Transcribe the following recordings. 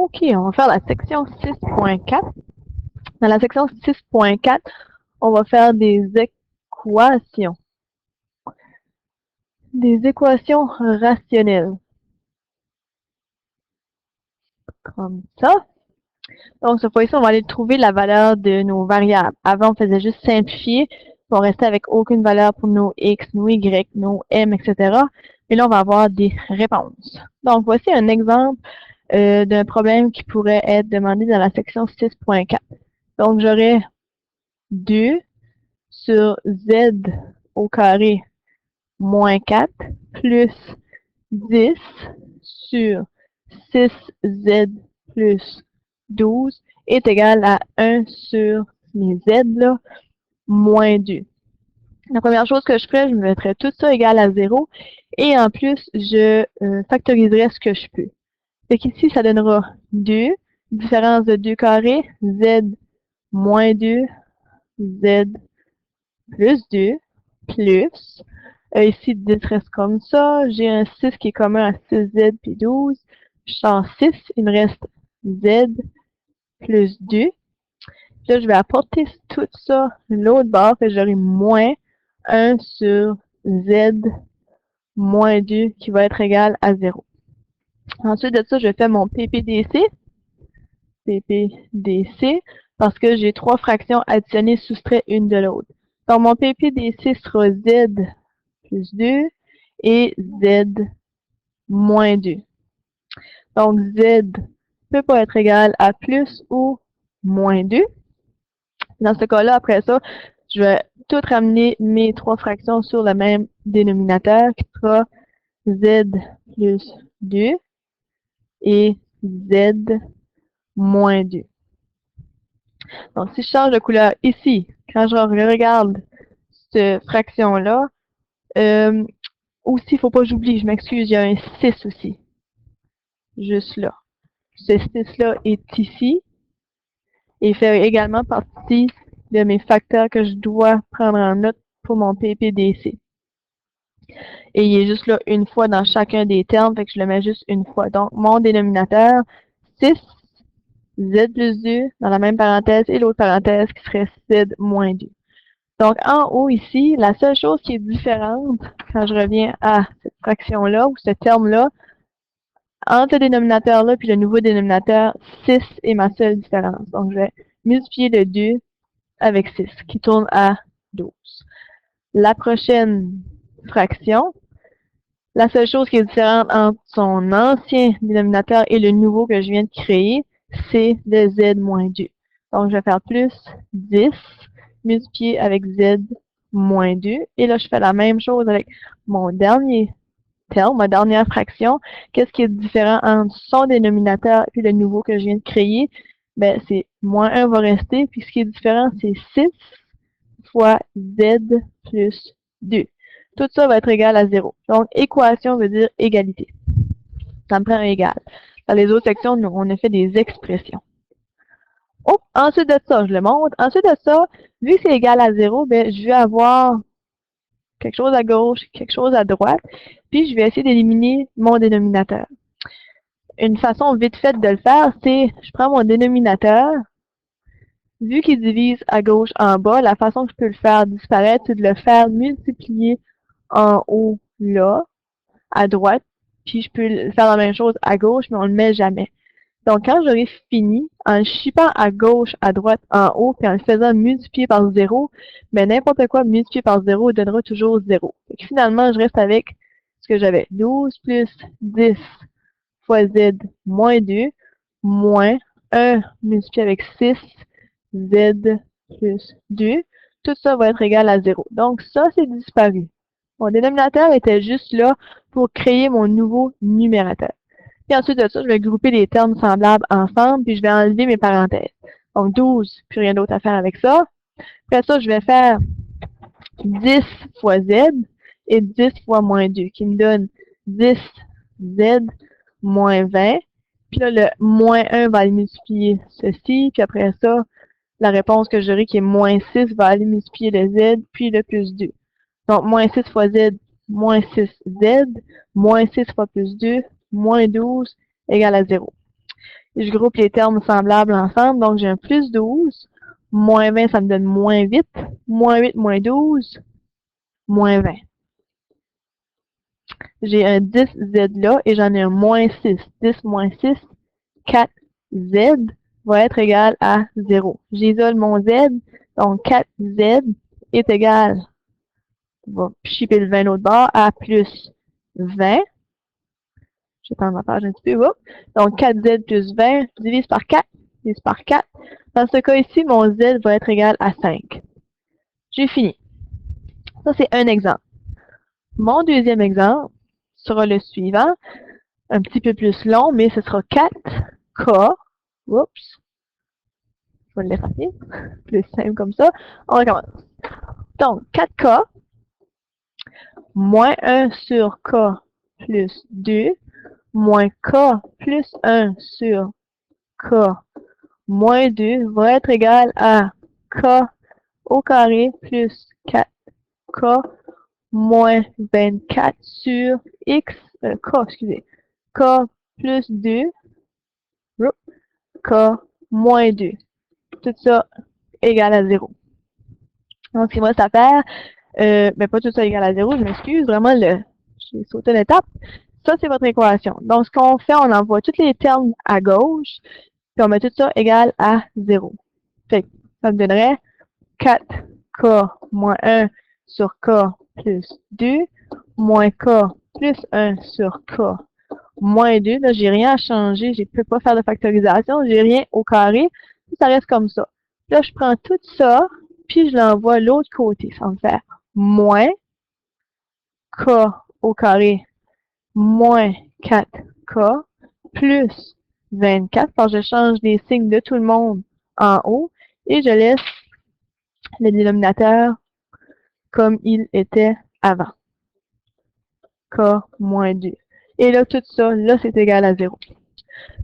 OK, on va faire la section 6.4. Dans la section 6.4, on va faire des équations. Des équations rationnelles. Comme ça. Donc, cette fois-ci, on va aller trouver la valeur de nos variables. Avant, on faisait juste simplifier. On restait avec aucune valeur pour nos x, nos y, nos m, etc. Et là, on va avoir des réponses. Donc, voici un exemple d'un problème qui pourrait être demandé dans la section 6.4. Donc, j'aurais 2 sur z au carré moins 4 plus 10 sur 6z plus 12 est égal à 1 sur mes z, là, moins 2. La première chose que je ferais, je mettrais tout ça égal à 0. Et en plus, je factoriserais ce que je peux. Fait qu'ici, ça donnera 2, différence de 2 carrés, z moins 2, z plus 2, plus. Ici, 10 reste comme ça. J'ai un 6 qui est commun à 6z puis 12. Je sors 6, il me reste z plus 2. Puis là, je vais apporter tout ça l'autre bord, et j'aurai moins 1 sur z moins 2 qui va être égal à 0. Ensuite de ça, je fais mon PPDC. PPDC, parce que j'ai 3 fractions additionnées soustraites une de l'autre. Donc, mon PPDC sera z plus 2 et z moins 2. Donc, z ne peut pas être égal à plus ou moins 2. Dans ce cas-là, après ça, je vais tout ramener mes 3 fractions sur le même dénominateur qui sera z plus 2 et z moins 2. Donc, si je change de couleur ici, quand je regarde cette fraction-là, aussi, il ne faut pas que j'oublie, je m'excuse, il y a un 6 aussi. Juste là. Ce 6-là est ici et fait également partie de mes facteurs que je dois prendre en note pour mon PPDC. Et il est juste là une fois dans chacun des termes, fait que je le mets juste une fois. Donc, mon dénominateur, 6, z plus 2 dans la même parenthèse et l'autre parenthèse qui serait z moins 2. Donc, en haut ici, la seule chose qui est différente quand je reviens à cette fraction-là ou ce terme-là, entre le dénominateur-là puis le nouveau dénominateur, 6 est ma seule différence. Donc, je vais multiplier le 2 avec 6, qui tourne à 12. La prochaine fraction, la seule chose qui est différente entre son ancien dénominateur et le nouveau que je viens de créer, c'est le z moins 2. Donc, je vais faire plus 10 multiplié avec z moins 2. Et là, je fais la même chose avec mon dernier terme, ma dernière fraction. Qu'est-ce qui est différent entre son dénominateur et le nouveau que je viens de créer? Ben, c'est moins 1 va rester, puis ce qui est différent, c'est 6 fois z plus 2. Tout ça va être égal à 0. Donc, équation veut dire égalité. Ça me prend un égal. Dans les autres sections, nous, on a fait des expressions. Oh, ensuite de ça, je le montre. Ensuite de ça, vu que c'est égal à 0, ben, je vais avoir quelque chose à gauche, quelque chose à droite, puis je vais essayer d'éliminer mon dénominateur. Une façon vite faite de le faire, c'est, je prends mon dénominateur, vu qu'il divise à gauche en bas, la façon que je peux le faire disparaître, c'est de le faire multiplier en haut, là, à droite, puis je peux faire la même chose à gauche, mais on ne le met jamais. Donc, quand j'aurai fini, en le chippant à gauche, à droite, en haut, puis en le faisant multiplier par 0, ben n'importe quoi multiplié par 0 donnera toujours 0. Donc, finalement, je reste avec ce que j'avais. 12 plus 10 fois z moins 2, moins 1 multiplié avec 6, z plus 2. Tout ça va être égal à 0. Donc, ça, c'est disparu. Mon dénominateur était juste là pour créer mon nouveau numérateur. Puis ensuite de ça, je vais grouper les termes semblables ensemble, puis je vais enlever mes parenthèses. Donc 12, plus rien d'autre à faire avec ça. Après ça, je vais faire 10 fois z et 10 fois moins 2, qui me donne 10z moins 20. Puis là, le moins 1 va aller multiplier ceci, puis après ça, la réponse que j'aurai qui est moins 6 va aller multiplier le z, puis le plus 2. Donc, moins 6 fois z, moins 6z, moins 6 fois plus 2, moins 12, égale à 0. Je groupe les termes semblables ensemble, donc j'ai un plus 12, moins 20, ça me donne moins 8, moins 8, moins 12, moins 20. J'ai un 10Z là et j'en ai un moins 6. 10 moins 6, 4Z va être égal à 0. J'isole mon Z, donc 4Z est égal, on va chipper le 20 l'autre bord, à plus 20. Je vais prendre ma page un petit peu. Oups. Donc 4Z plus 20, je divise par 4, divise par 4. Dans ce cas ici, mon Z va être égal à 5. J'ai fini. Ça, c'est un exemple. Mon deuxième exemple sera le suivant, un petit peu plus long, mais ce sera 4K. Oups. Je vais l'effacer. Plus simple comme ça. On recommence. Donc, 4K moins 1 sur K plus 2 moins K plus 1 sur K moins 2 va être égal à K au carré plus 4K moins 24 sur X, K, excusez, K plus 2, K moins 2. Tout ça égal à 0. Donc, ce qu'il me reste à faire, mais pas tout ça égal à 0, je m'excuse, vraiment, j'ai sauté l'étape. Ça, c'est votre équation. Donc, ce qu'on fait, on envoie tous les termes à gauche, puis on met tout ça égal à 0. Fait que ça me donnerait 4K moins 1 sur K plus 2 moins K plus 1 sur K moins 2. Là, j'ai rien à changer. Je ne peux pas faire de factorisation. J'ai rien au carré. Ça reste comme ça. Là, je prends tout ça, puis je l'envoie de l'autre côté. Ça va me faire moins K au carré moins 4K plus 24. Alors, je change les signes de tout le monde en haut et je laisse le dénominateur comme il était avant. K moins 2. Et là, tout ça, là, c'est égal à 0.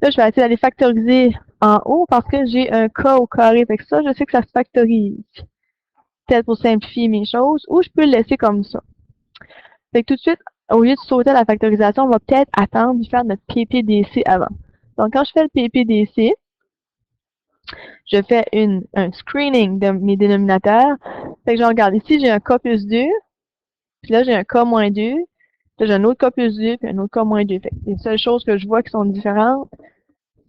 Là, je vais essayer d'aller factoriser en haut parce que j'ai un K au carré. Fait que ça, je sais que ça se factorise. Peut-être pour simplifier mes choses, ou je peux le laisser comme ça. Fait que tout de suite, au lieu de sauter à la factorisation, on va peut-être attendre de faire notre PPDC avant. Donc, quand je fais le PPDC, je fais un screening de mes dénominateurs. Fait que je regarde ici, j'ai un K plus 2, puis là, j'ai un K moins 2, là, j'ai un autre K plus 2, puis un autre K moins 2. Fait que les seules choses que je vois qui sont différentes,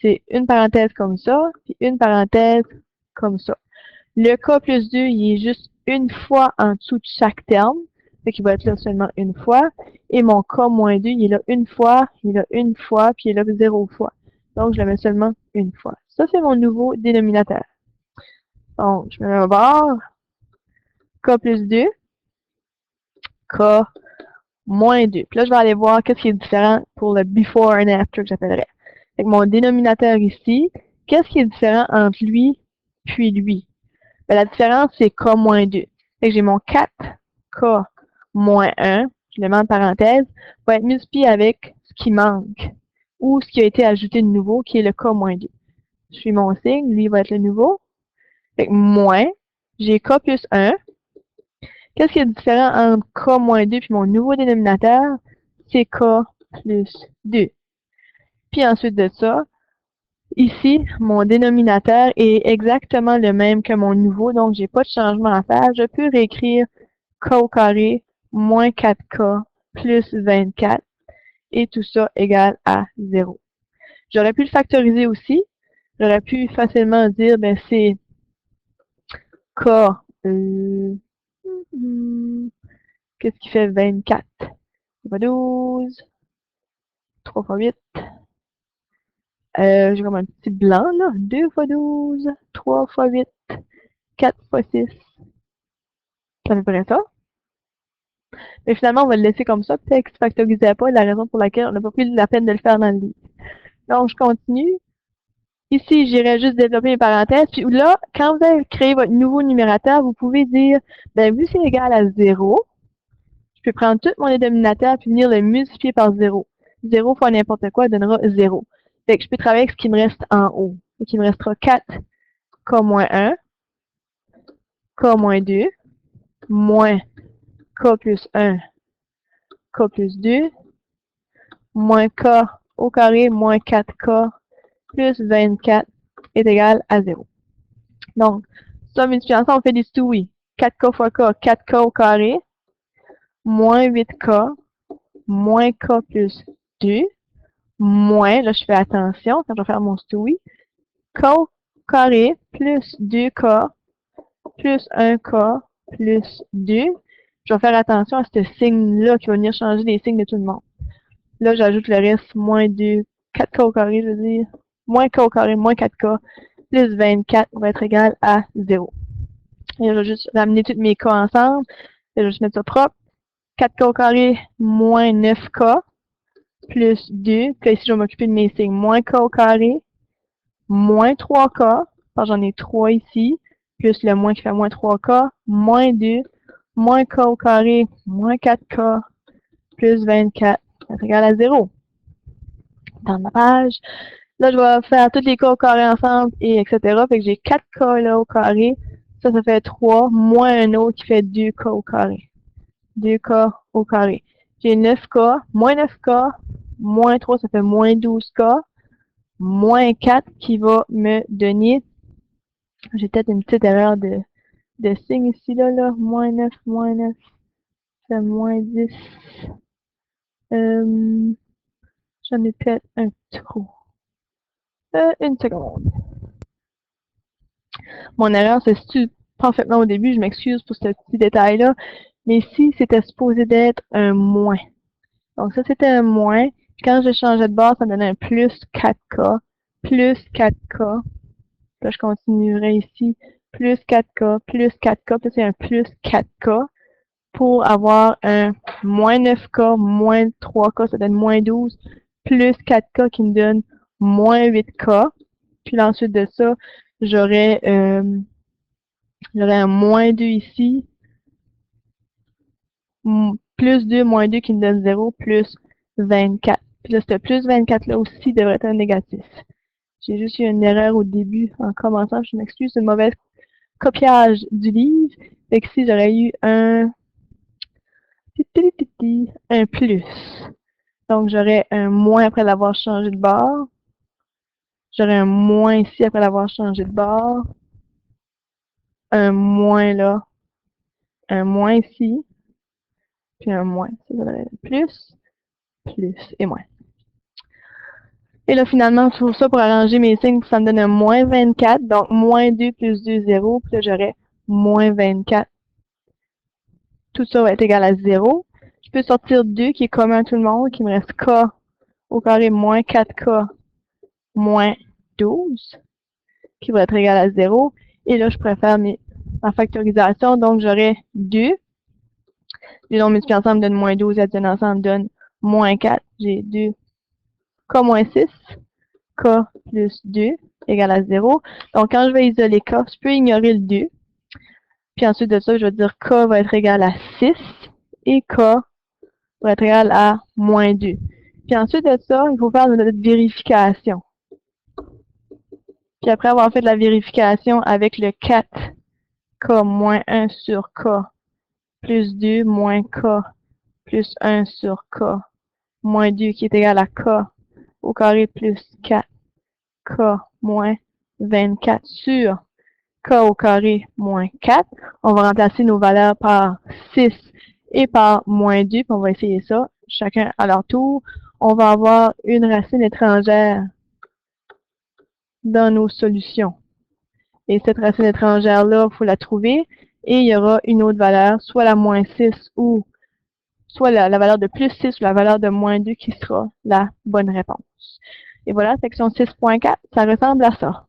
c'est une parenthèse comme ça, puis une parenthèse comme ça. Le K plus 2, il est juste une fois en dessous de chaque terme. Fait qu'il va être là seulement une fois. Et mon K moins 2, il est là une fois, il est là une fois, puis il est là 0 fois. Donc, je le mets seulement une fois. Ça, c'est mon nouveau dénominateur. Donc, je mets un bord. K plus 2. K moins 2. Puis là, je vais aller voir qu'est-ce qui est différent pour le before and after que j'appellerais. Fait que mon dénominateur ici, qu'est-ce qui est différent entre lui puis lui? Ben, la différence, c'est K moins 2. Fait que j'ai mon 4K moins 1, je le mets en parenthèse, va être multiplié avec ce qui manque, ou ce qui a été ajouté de nouveau, qui est le K moins 2. Je suis mon signe, lui va être le nouveau. Fait que moins, j'ai K plus 1. Qu'est-ce qui est différent entre K moins 2 puis mon nouveau dénominateur? C'est K plus 2. Puis ensuite de ça, ici, mon dénominateur est exactement le même que mon nouveau, donc j'ai pas de changement à faire. Je peux réécrire K au carré moins 4K plus 24 et tout ça égale à 0. J'aurais pu le factoriser aussi. J'aurais pu facilement dire, ben c'est K, qu'est-ce qui fait 24? 3 fois 12, 3 fois 8. J'ai comme un petit blanc, là. 2 fois 12, 3 fois 8, 4 fois 6. Ça fait près ça. Mais finalement, on va le laisser comme ça. Peut-être qu'il ne factorisait pas, la raison pour laquelle on n'a pas pris la peine de le faire dans le livre. Donc, je continue. Ici, j'irai juste développer mes parenthèses. Puis là, quand vous avez créé votre nouveau numérateur, vous pouvez dire, ben, vu que c'est égal à 0, je peux prendre tout mon dénominateur puis venir le multiplier par 0. 0 fois n'importe quoi donnera 0. Fait que je peux travailler avec ce qui me reste en haut. Fait qu'il me restera 4 K moins 1, K moins 2, moins K plus 1, K plus 2, moins K au carré moins 4K plus 24 est égal à 0. Donc, ça multiplié ensemble, on fait des oui. 4k fois k, 4k au carré, moins 8k, moins k plus 2, moins, là je fais attention, quand je vais faire mon oui, k au carré plus 2k plus 1k plus 2. Je vais faire attention à ce signe-là qui va venir changer les signes de tout le monde. Là, j'ajoute le reste, moins 2, 4k au carré, je veux dire, moins k au carré, moins 4k, plus 24 va être égal à 0. Et je vais juste ramener tous mes k ensemble. Et je vais juste mettre ça propre. 4k au carré, moins 9k, plus 2. Puis là, ici, je vais m'occuper de mes signes. Moins k au carré, moins 3k, parce que j'en ai 3 ici, plus le moins qui fait moins 3k, moins 2, moins k au carré, moins 4k, plus 24, ça est égal à 0. Dans ma page. Là, je vais faire tous les k au carré ensemble, et etc. Fait que j'ai 4k là au carré. Ça fait 3, moins un autre qui fait 2k au carré. 2k au carré. J'ai 9k, moins 9k, moins 3, ça fait moins 12k, moins 4 qui va me donner, j'ai peut-être une petite erreur de signe ici, là, moins 9, c'est moins 10. J'en ai peut-être un trou. Une seconde. Mon erreur se situe parfaitement au début, je m'excuse pour ce petit détail-là, mais ici, c'était supposé d'être un moins. Donc ça, c'était un moins. Quand je changeais de base, ça me donnait un plus 4K, plus 4K. Là, je continuerai ici, plus 4K, plus 4K, puis c'est un plus 4K. Pour avoir un moins 9K, moins 3K, ça donne moins 12, plus 4K qui me donne moins 8K. Puis là, ensuite de ça, j'aurais un moins 2 ici, plus 2, moins 2 qui me donne 0, plus 24. Puis là, ce plus 24 là aussi devrait être un négatif. J'ai juste eu une erreur au début en commençant, je m'excuse, c'est un mauvais copiage du livre. Fait que ici, j'aurais eu un plus. Donc, j'aurais un moins après l'avoir changé de bord. J'aurais un moins ici après l'avoir changé de bord. Un moins là. Un moins ici. Puis un moins. Ça donnerait plus, plus et moins. Et là, finalement, tout ça pour arranger mes signes, ça me donne un moins 24. Donc, moins 2 plus 2, 0. Puis là, j'aurais moins 24. Tout ça va être égal à 0. Je peux sortir 2 qui est commun à tout le monde, qui me reste k au carré moins 4k moins 12, qui va être égal à 0. Et là, je préfère ma factorisation. Donc, j'aurai 2. Les nombres multipliés ensemble donnent moins 12, additionnés ensemble donnent moins 4. J'ai 2 k moins 6, k plus 2 égale à 0. Donc, quand je vais isoler k, je peux ignorer le 2. Puis ensuite de ça, je vais dire k va être égal à 6 et k va être égal à moins 2. Puis ensuite de ça, il faut faire notre vérification. Puis après avoir fait la vérification avec le 4k moins 1 sur k plus 2 moins k plus 1 sur k moins 2 qui est égal à k au carré plus 4k moins 24 sur k au carré moins 4. On va remplacer nos valeurs par 6 et par moins 2, puis on va essayer ça, chacun à leur tour. On va avoir une racine étrangère dans nos solutions. Et cette racine étrangère-là, il faut la trouver. Et il y aura une autre valeur, soit la moins 6 ou soit la valeur de plus 6 ou la valeur de moins 2 qui sera la bonne réponse. Et voilà, section 6.4, ça ressemble à ça.